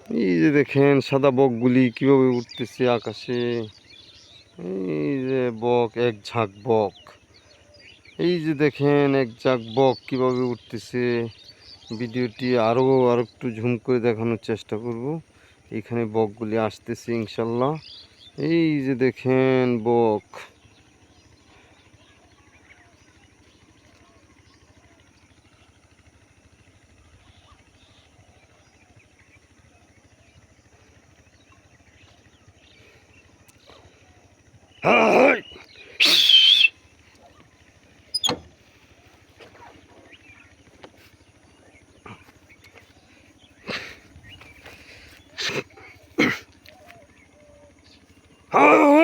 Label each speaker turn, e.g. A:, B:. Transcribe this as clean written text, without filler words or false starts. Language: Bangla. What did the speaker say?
A: এই যে দেখেন সাদা বকগুলি কিভাবে উঠতেছে আকাশে। এই যে বক, এক ঝাঁক বক। এই যে দেখেন এক ঝাঁক বক কিভাবে উঠতেছে। ভিডিওটি আরো একটু ঝুম করে দেখানোর চেষ্টা করব। এখানে বকগুলি আসতেছে ইনশাল্লাহ। এই যে দেখেন বক। হাই! হাই!